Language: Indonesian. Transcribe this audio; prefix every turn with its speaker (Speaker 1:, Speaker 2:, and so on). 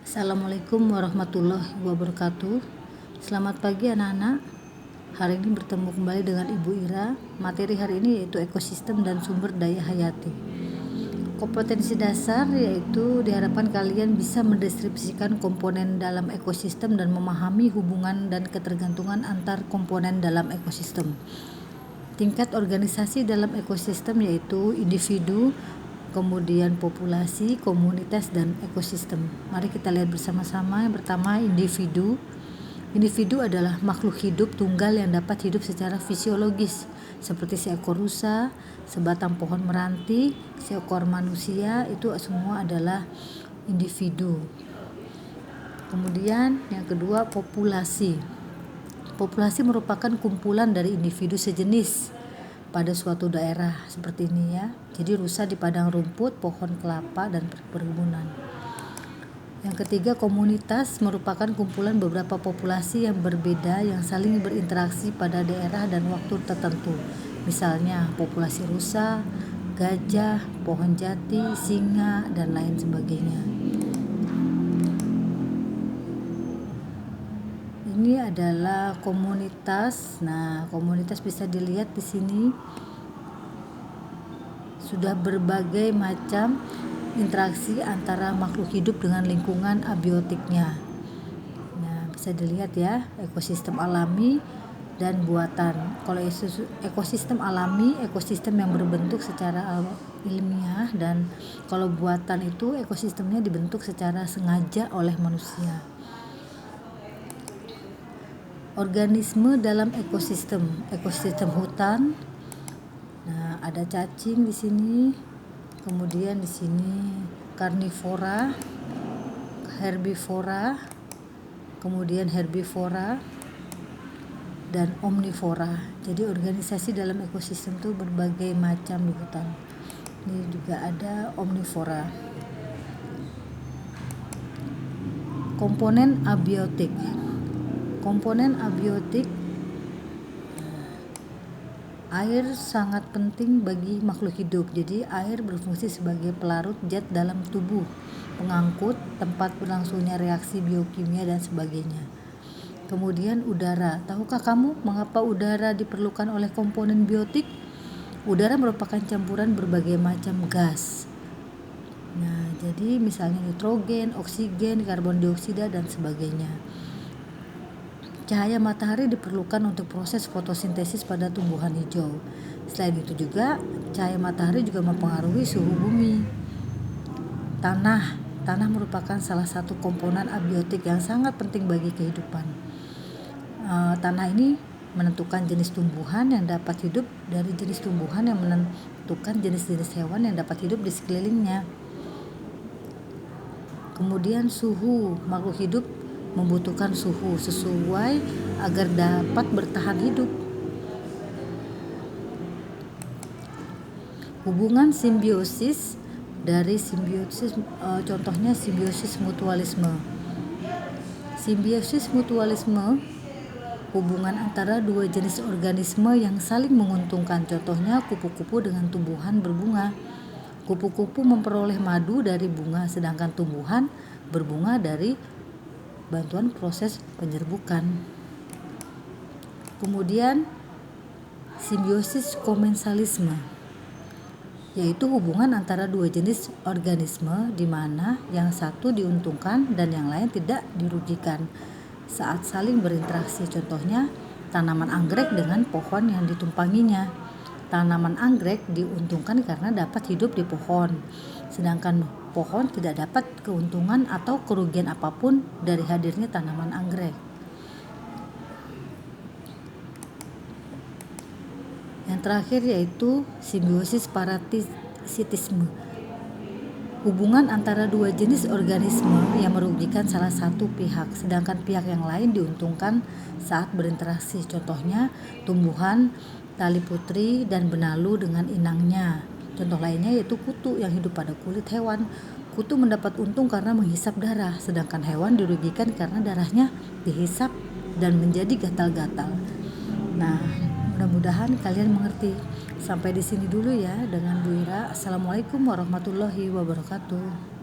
Speaker 1: Assalamualaikum warahmatullahi wabarakatuh. Selamat pagi anak-anak. Hari ini bertemu kembali dengan Ibu Ira. Materi hari ini yaitu ekosistem dan sumber daya hayati. Kompetensi dasar yaitu diharapkan kalian bisa mendeskripsikan komponen dalam ekosistem dan memahami hubungan dan ketergantungan antar komponen dalam ekosistem. Tingkat organisasi dalam ekosistem yaitu individu, kemudian populasi, komunitas, dan ekosistem. Mari kita lihat bersama-sama. Yang pertama, individu. Individu adalah makhluk hidup tunggal yang dapat hidup secara fisiologis, seperti seekor rusa, sebatang pohon meranti, seekor manusia, itu semua adalah individu. Kemudian yang kedua, populasi. Populasi merupakan kumpulan dari individu sejenis pada suatu daerah seperti ini ya. Jadi rusa di padang rumput, pohon kelapa, dan perkebunan. Yang ketiga, komunitas merupakan kumpulan beberapa populasi yang berbeda yang saling berinteraksi pada daerah dan waktu tertentu. Misalnya populasi rusa, gajah, pohon jati, singa, dan lain sebagainya. Ini adalah komunitas. Nah, komunitas bisa dilihat di sini sudah berbagai macam interaksi antara makhluk hidup dengan lingkungan abiotiknya. Nah, bisa dilihat ya, ekosistem alami dan buatan. Kalau ekosistem alami, ekosistem yang berbentuk secara ilmiah, dan kalau buatan itu ekosistemnya dibentuk secara sengaja oleh manusia. Organisme dalam ekosistem hutan. Nah, ada cacing di sini. Kemudian di sini karnivora, herbivora, kemudian herbivora, dan omnivora. Jadi organisasi dalam ekosistem itu berbagai macam di hutan. Ini juga ada omnivora. Komponen abiotik. Komponen abiotik, air sangat penting bagi makhluk hidup. Jadi air berfungsi sebagai pelarut zat dalam tubuh, pengangkut, tempat berlangsungnya reaksi biokimia, dan sebagainya. Kemudian udara. Tahukah kamu mengapa udara diperlukan oleh komponen biotik? Udara merupakan campuran berbagai macam gas. Nah, jadi misalnya nitrogen, oksigen, karbon dioksida, dan sebagainya. Cahaya matahari diperlukan untuk proses fotosintesis pada tumbuhan hijau. Selain itu juga, cahaya matahari juga mempengaruhi suhu bumi. Tanah merupakan salah satu komponen abiotik yang sangat penting bagi kehidupan. Tanah ini menentukan jenis tumbuhan yang dapat hidup dari jenis tumbuhan yang menentukan jenis-jenis hewan yang dapat hidup di sekelilingnya. Kemudian suhu, makhluk hidup membutuhkan suhu sesuai agar dapat bertahan hidup. Hubungan simbiosis dari simbiosis, contohnya simbiosis mutualisme. Simbiosis mutualisme hubungan antara dua jenis organisme yang saling menguntungkan. Contohnya kupu-kupu dengan tumbuhan berbunga. Kupu-kupu memperoleh madu dari bunga, sedangkan tumbuhan berbunga dari bantuan proses penyerbukan. Kemudian simbiosis komensalisme, yaitu hubungan antara dua jenis organisme di mana yang satu diuntungkan dan yang lain tidak dirugikan saat saling berinteraksi. Contohnya tanaman anggrek dengan pohon yang ditumpanginya. Tanaman anggrek diuntungkan karena dapat hidup di pohon, sedangkan pohon tidak dapat keuntungan atau kerugian apapun dari hadirnya tanaman anggrek. Yang terakhir yaitu simbiosis parasitisme, hubungan antara dua jenis organisme yang merugikan salah satu pihak, sedangkan pihak yang lain diuntungkan saat berinteraksi. Contohnya tumbuhan tali putri dan benalu dengan inangnya. Contoh lainnya yaitu kutu yang hidup pada kulit hewan. Kutu mendapat untung karena menghisap darah, sedangkan hewan dirugikan karena darahnya dihisap dan menjadi gatal-gatal. Nah, mudah-mudahan kalian mengerti. Sampai di sini dulu ya dengan Bu Ira. Assalamualaikum warahmatullahi wabarakatuh.